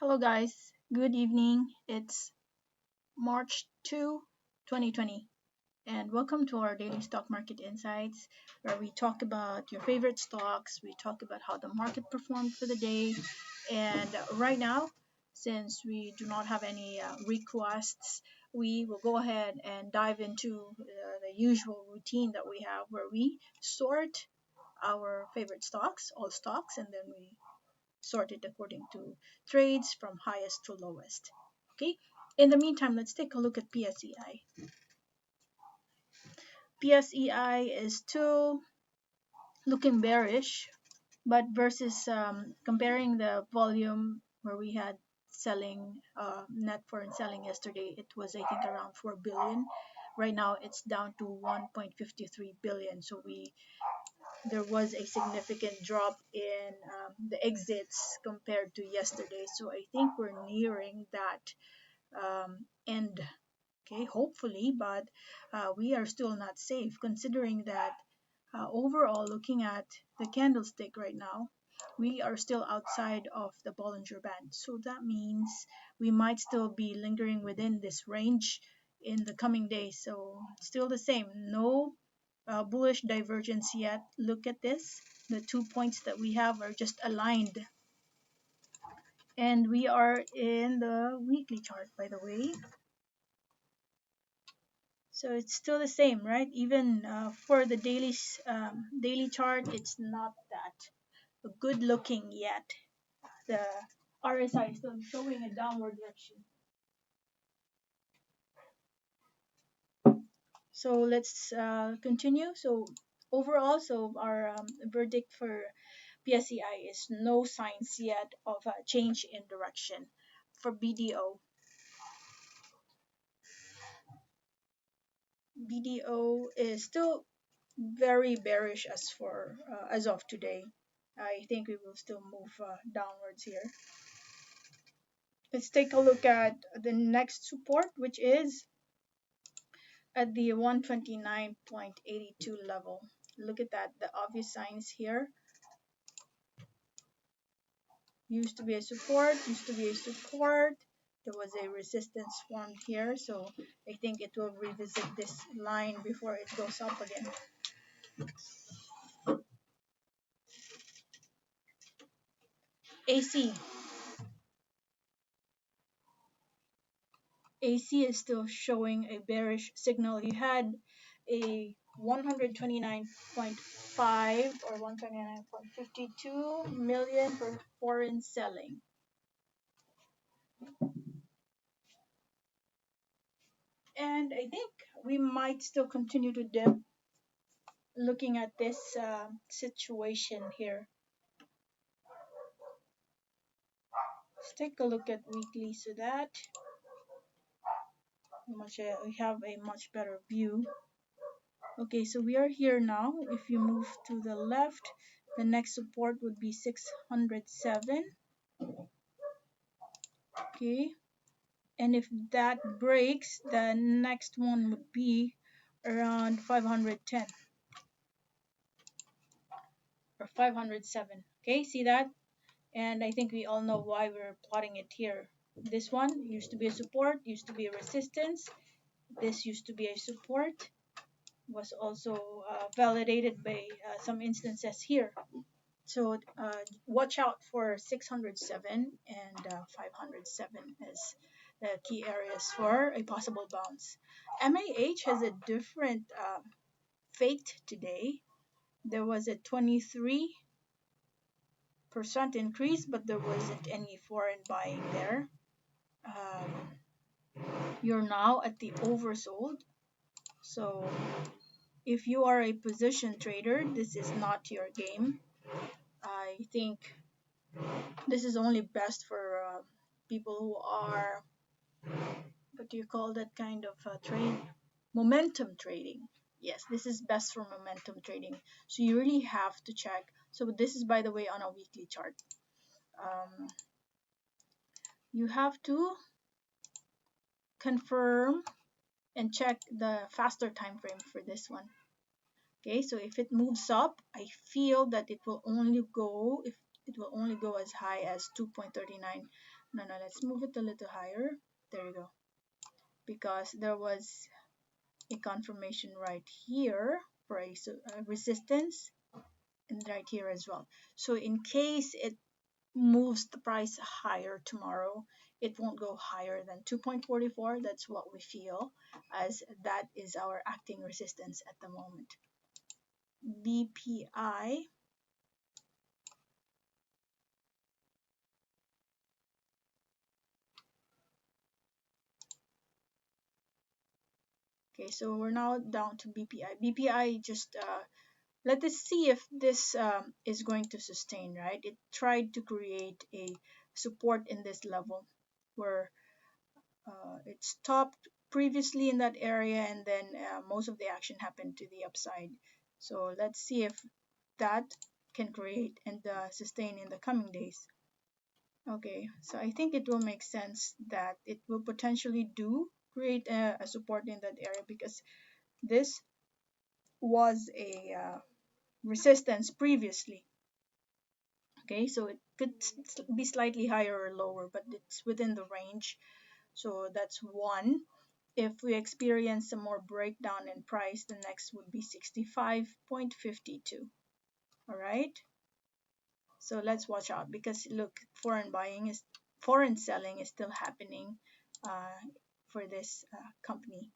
Hello, guys. Good evening. It's March 2, 2020, and welcome to our daily stock market insights, where we talk about your favorite stocks, we talk about how the market performed for the day, and right now, since we do not have any requests, we will go ahead and dive into the usual routine that we have, where we sort our favorite stocks, all stocks, and then we sorted according to trades from highest to lowest. Okay. In the meantime, let's take a look at PSEI. PSEI is still looking bearish, but versus comparing the volume where we had selling net foreign selling yesterday, it was I think around 4 billion. Right now it's down to 1.53 billion. So we there was a significant drop in the exits compared to yesterday. So I think we're nearing that end. Okay, hopefully, but we are still not safe considering that overall, looking at the candlestick right now, we are still outside of the Bollinger Band. So that means we might still be lingering within this range in the coming days. So still the same, no bullish divergence yet. Look at this. The 2 points that we have are just aligned. And we are in the weekly chart, by the way. So it's still the same, right? Even for the daily chart, it's not that good looking yet. The RSI is still showing a downward direction. So let's continue. So overall, so our verdict for PSEI is no signs yet of a change in direction. For BDO is still very bearish as of today. I think we will still move downwards here. Let's take a look at the next support, which is at the 129.82 level. Look at that, the obvious signs here. Used to be a support, There was a resistance formed here, so I think it will revisit this line before it goes up again. AC. AC is still showing a bearish signal. You had a 129.5 or 129.52 million for foreign selling. And I think we might still continue to dip looking at this situation here. Let's take a look at weekly so that we have a much better view. Okay, so we are here now. If you move to the left, the next support would be 607. Okay, and if that breaks, the next one would be around 510 or 507. Okay, see that? And I think we all know why we're plotting it here. This one used to be a support, used to be a resistance. This used to be a support, was also validated by some instances here. So watch out for 607 and 507 as the key areas for a possible bounce. MAH has a different fate today. There was a 23% increase, but there wasn't any foreign buying there. You're now at the oversold. So if you are a position trader, this is not your game. I think this is only best for people who are, what do you call that kind of trade? Momentum trading. Yes, this is best for momentum trading. So you really have to check. So this is, by the way, on a weekly chart. You have to confirm and check the faster time frame for this one. Okay, so if it moves up, I feel that it will only go as high as 2.39. no, let's move it a little higher. There you go. Because there was a confirmation right here for a resistance, and right here as well. So in case it moves the price higher tomorrow, it won't go higher than 2.44. That's what we feel, as that is our acting resistance at the moment. BPI, okay, so we're now down to BPI. BPI, just let us see if this is going to sustain, right? It tried to create a support in this level where it stopped previously in that area, and then most of the action happened to the upside. So let's see if that can create and sustain in the coming days. Okay, so I think it will make sense that it will potentially do create a support in that area, because this was a resistance previously. Okay, so it could be slightly higher or lower, but it's within the range. So that's one. If we experience some more breakdown in price, the next would be 65.52. All right. So let's watch out, because look, foreign selling is still happening for this company,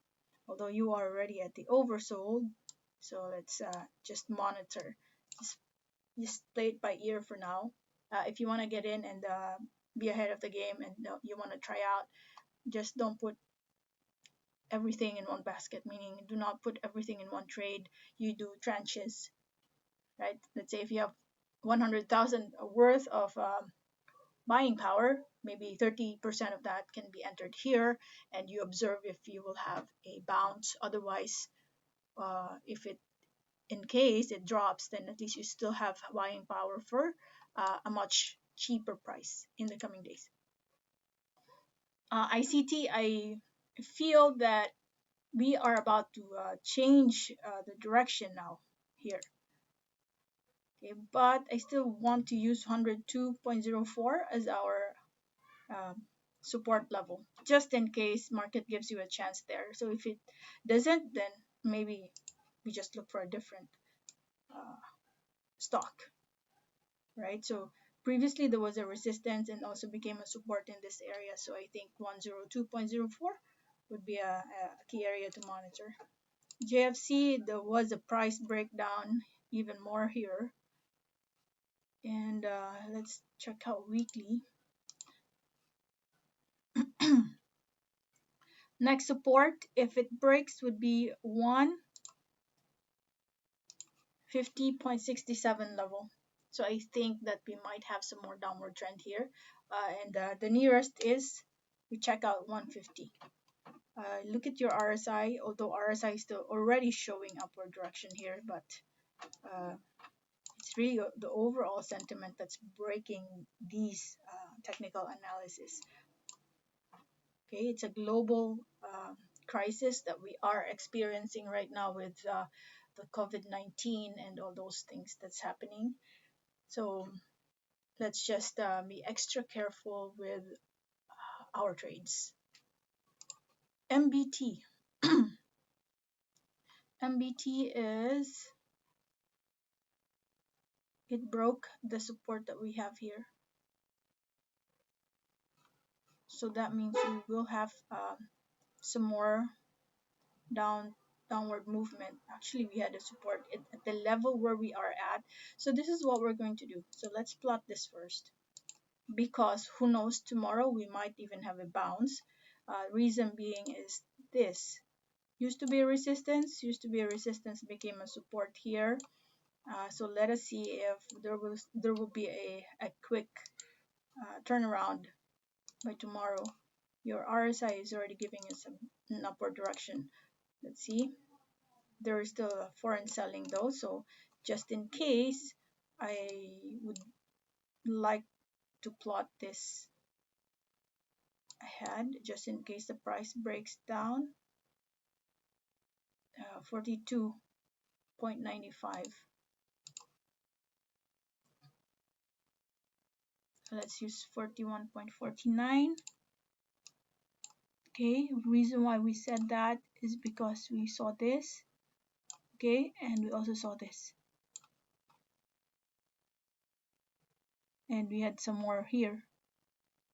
although you are already at the oversold. So let's just monitor. Just, just play it by ear for now. If you want to get in and be ahead of the game, and you want to try out, just don't put everything in one basket, meaning do not put everything in one trade. You do tranches, right? Let's say if you have 100,000 worth of buying power, maybe 30% of that can be entered here, and you observe if you will have a bounce. Otherwise, if it in case it drops, then at least you still have buying power for a much cheaper price in the coming days. ICT, I feel that we are about to change the direction now here. Okay, but I still want to use 102.04 as our um, support level, just in case market gives you a chance there. So if it doesn't, then maybe we just look for a different uh, stock, right? So previously there was a resistance and also became a support in this area. So I think 102.04 would be a key area to monitor. JFC, there was a price breakdown even more here. And let's check out weekly. Next support, if it breaks, would be 150.67 level. So I think that we might have some more downward trend here. And the nearest is, we check out 150. Look at your RSI, although RSI is still already showing upward direction here, but uh, it's really the overall sentiment that's breaking these technical analysis. Okay, it's a global crisis that we are experiencing right now with the COVID-19 and all those things that's happening. So let's just be extra careful with our trades. MBT. MBT is, it broke the support that we have here. So that means we will have some more downward movement. Actually, we had a support at the level where we are at. So this is what we're going to do. So let's plot this first, because who knows, tomorrow we might even have a bounce. Reason being is this used to be a resistance, became a support here. So let us see if there will be a quick turnaround by tomorrow. Your RSI is already giving us an upward direction. Let's see. There is still a foreign selling though, so just in case, I would like to plot this ahead, just in case the price breaks down. 42.95. So let's use 41.49. Okay, reason why we said that is because we saw this, okay, and we also saw this, and we had some more here.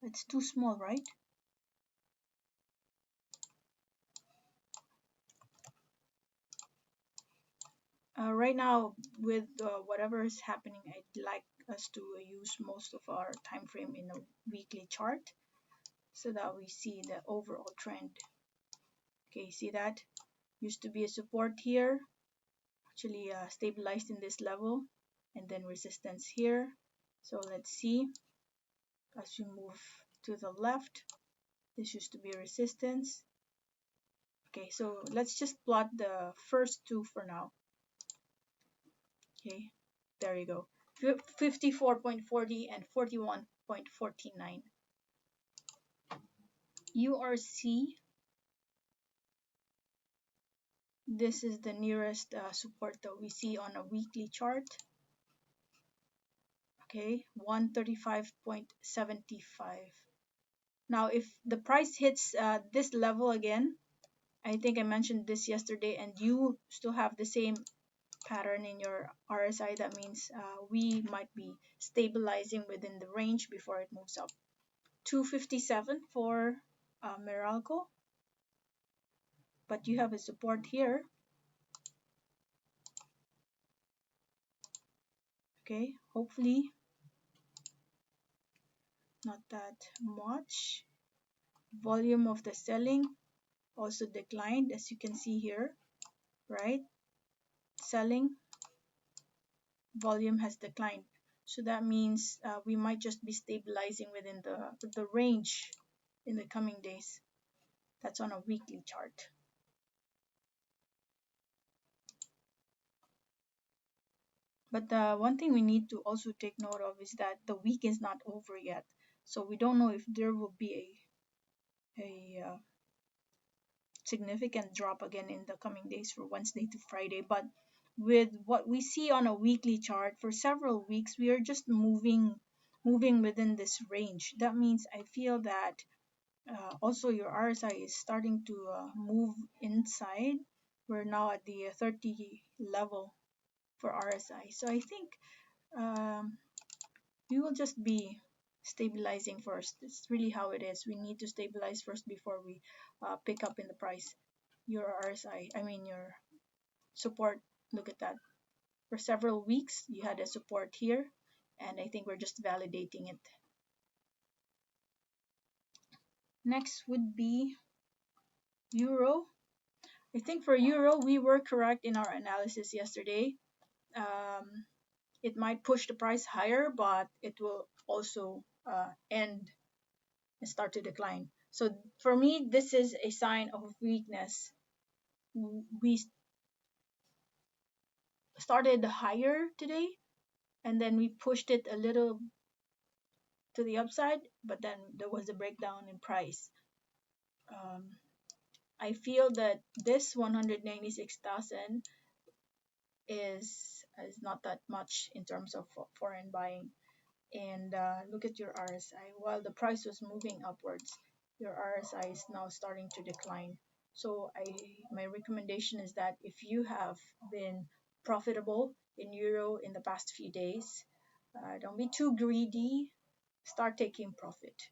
It's too small, right? Right now, with whatever is happening, I'd like us to use most of our time frame in a weekly chart so that we see the overall trend. Okay, see that? Used to be a support here, actually stabilized in this level, and then resistance here. So let's see, as we move to the left, this used to be resistance. Okay, so let's just plot the first two for now. Okay, there you go. 54.40 and 41.49. URC, this is the nearest support that we see on a weekly chart. Okay, 135.75. Now if the price hits this level again, I think I mentioned this yesterday, and you still have the same pattern in your RSI, that means we might be stabilizing within the range before it moves up. 257 for Meralco, but you have a support here. Okay, hopefully not that much. Volume of the selling also declined, as you can see here, right? Selling volume has declined, so that means we might just be stabilizing within the range in the coming days. That's on a weekly chart. But the one thing we need to also take note of is that the week is not over yet, so we don't know if there will be a significant drop again in the coming days for Wednesday to Friday. But with what we see on a weekly chart for several weeks, we are just moving within this range. That means I feel that also your RSI is starting to move inside. We're now at the 30 level for RSI, so I think we will just be stabilizing first. It's really how it is. We need to stabilize first before we pick up in the price. Your RSI, I mean your support, look at that. For several weeks, you had a support here, and I think we're just validating it. Next would be Euro. I think for Euro, we were correct in our analysis yesterday. It might push the price higher, but it will also end and start to decline. So for me, this is a sign of weakness. We started higher today, and then we pushed it a little to the upside, but then there was a breakdown in price. I feel that this 196,000 is not that much in terms of foreign buying. And look at your RSI. While the price was moving upwards, your RSI is now starting to decline. So my recommendation is that if you have been profitable in Euro in the past few days, don't be too greedy. Start taking profit.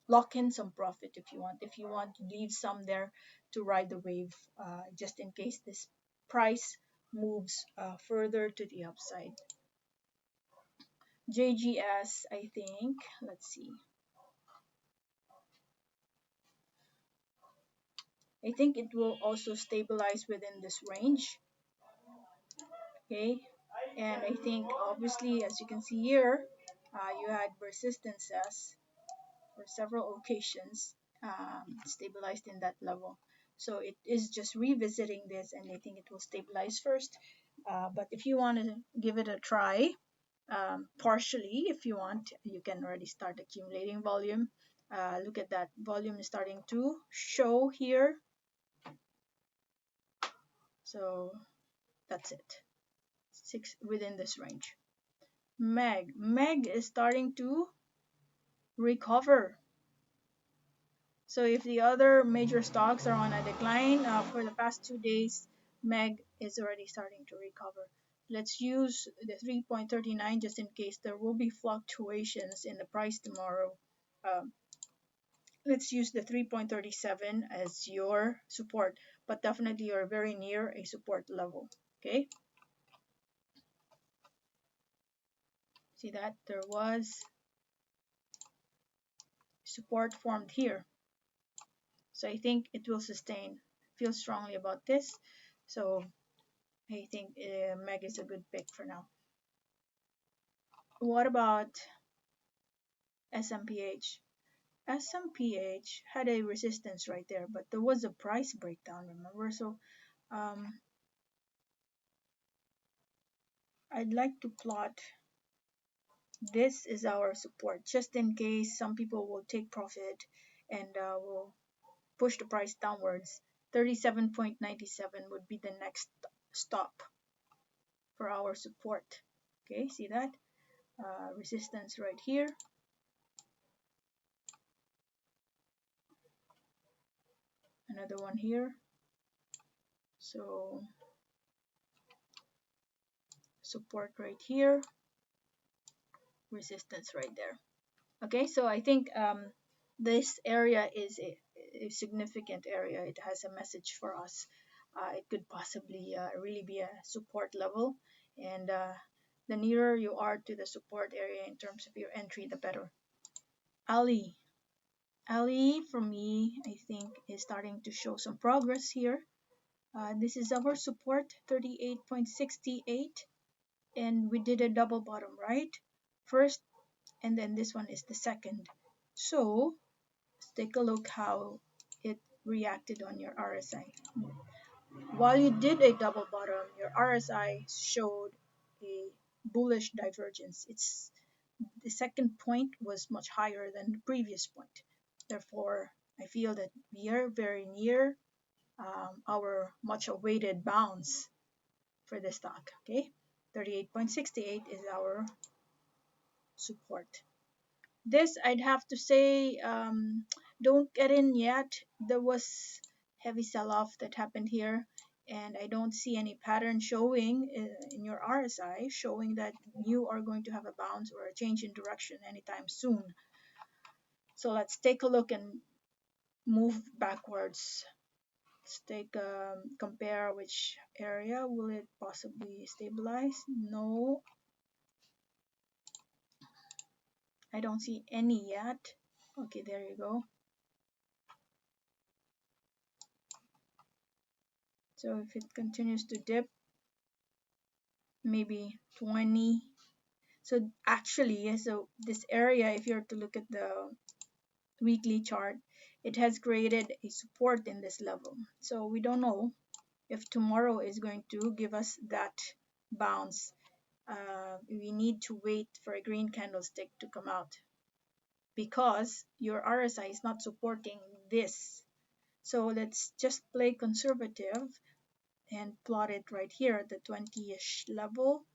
Lock in some profit if you want. If you want to leave some there to ride the wave, just in case this price moves further to the upside. JGS, I think, let's see. I think it will also stabilize within this range. Okay, and I think obviously, as you can see here, you had resistances for several occasions, stabilized in that level. So it is just revisiting this, and I think it will stabilize first. But if you want to give it a try, partially, if you want, you can already start accumulating volume. Look at that, volume is starting to show here. So that's it, within this range. Meg is starting to recover. So if the other major stocks are on a decline for the past 2 days, MEG is already starting to recover. Let's use the 3.39 just in case there will be fluctuations in the price tomorrow. Um, let's use the 3.37 as your support, but definitely you're very near a support level. Okay, see that there was support formed here. So I think it will sustain. Feel strongly about this. So I think MEG is a good pick for now. What about SMPH? SMPH had a resistance right there, but there was a price breakdown, remember? So um, I'd like to plot this is our support, just in case some people will take profit and will push the price downwards. 37.97 would be the next stop for our support. Okay, see that? Resistance right here. Another one here. So support right here, resistance right there. Okay, so I think this area is a significant area. It has a message for us. It could possibly really be a support level, and the nearer you are to the support area in terms of your entry, the better. Ali, Ali for me, I think is starting to show some progress here. This is our support, 38.68, and we did a double bottom, right? First, and then this one is the second. So let's take a look how it reacted on your RSI. While you did a double bottom, your RSI showed a bullish divergence. It's the second point was much higher than the previous point. Therefore, I feel that we are very near our much awaited bounce for the stock. Okay, 38.68 is our support. This I'd have to say, don't get in yet. There was heavy sell-off that happened here, and I don't see any pattern showing in your RSI showing that you are going to have a bounce or a change in direction anytime soon. So let's take a look and move backwards. Let's take compare which area will it possibly stabilize. No, I don't see any yet. Okay, there you go. So if it continues to dip, maybe 20. So actually, so this area, if you're to look at the weekly chart, it has created a support in this level. So we don't know if tomorrow is going to give us that bounce. We need to wait for a green candlestick to come out because your RSI is not supporting this. So let's just play conservative and plot it right here at the 20-ish level.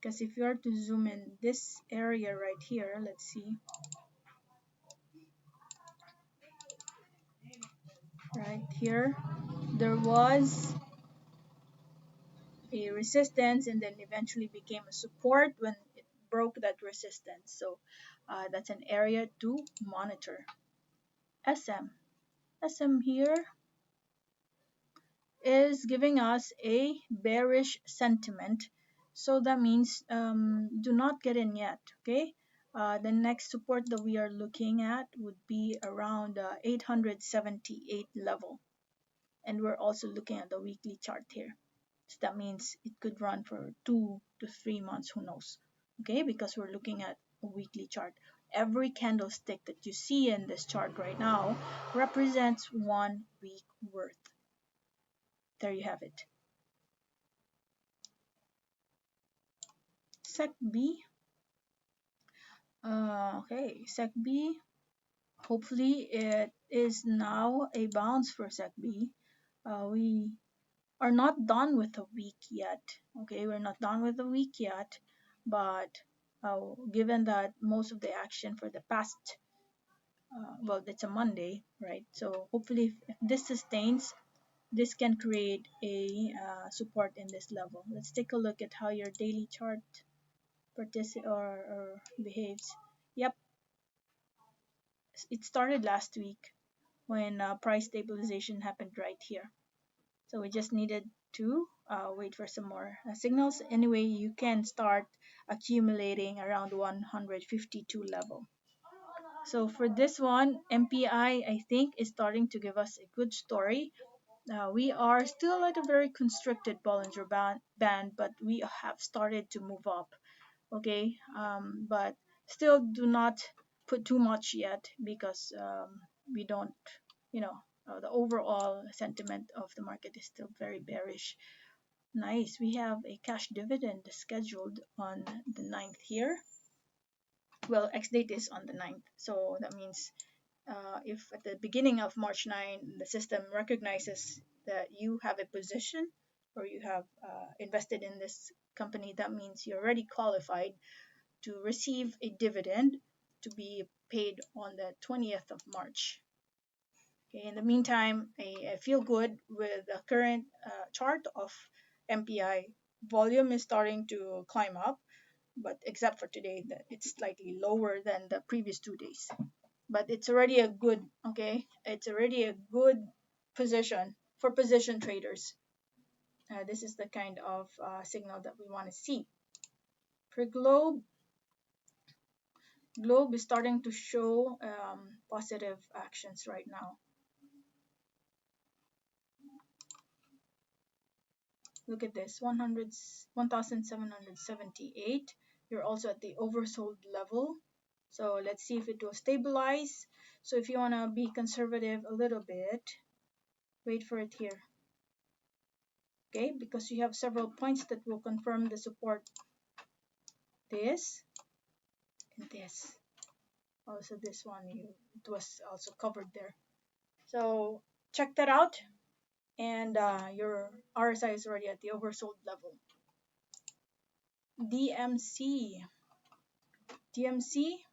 Because if you are to zoom in this area right here, let's see, right here, there was a resistance and then eventually became a support when it broke that resistance. So that's an area to monitor. SM here is giving us a bearish sentiment. So that means do not get in yet, okay? The next support that we are looking at would be around 878 level. And we're also looking at the weekly chart here. So that means it could run for 2 to 3 months, who knows, okay? Because we're looking at a weekly chart. Every candlestick that you see in this chart right now represents 1 week worth. There you have it. SECB. Okay, SECB. Hopefully it is now a bounce for SECB. We are not done with the week yet. Okay, we're not done with the week yet, but given that most of the action for the past, well, it's a Monday, right? So hopefully, if this sustains, this can create a support in this level. Let's take a look at how your daily chart or behaves. Yep, it started last week when price stabilization happened right here. So we just needed to wait for some more signals. Anyway, you can start accumulating around 152 level. So for this one, MPI think is starting to give us a good story. We are still at a very constricted Bollinger Band, but we have started to move up. Okay, but still do not put too much yet because we don't, you know, the overall sentiment of the market is still very bearish. Nice, we have a cash dividend scheduled on the 9th here. Well, X date is on the 9th, so that means if at the beginning of March 9 the system recognizes that you have a position or you have invested in this company, that means you're already qualified to receive a dividend to be paid on the 20th of March. Okay, in the meantime, I feel good with the current chart of MPI. Volume is starting to climb up, but except for today, that it's slightly lower than the previous 2 days. But it's already a good, okay, it's already a good position for position traders. This is the kind of signal that we want to see. For Globe is starting to show positive actions right now. Look at this, 1,778. You're also at the oversold level. So let's see if it will stabilize. So if you want to be conservative a little bit, wait for it here. Okay, because you have several points that will confirm the support. This and this. Also this one, it was also covered there. So check that out. And your RSI is already at the oversold level. DMC. DMC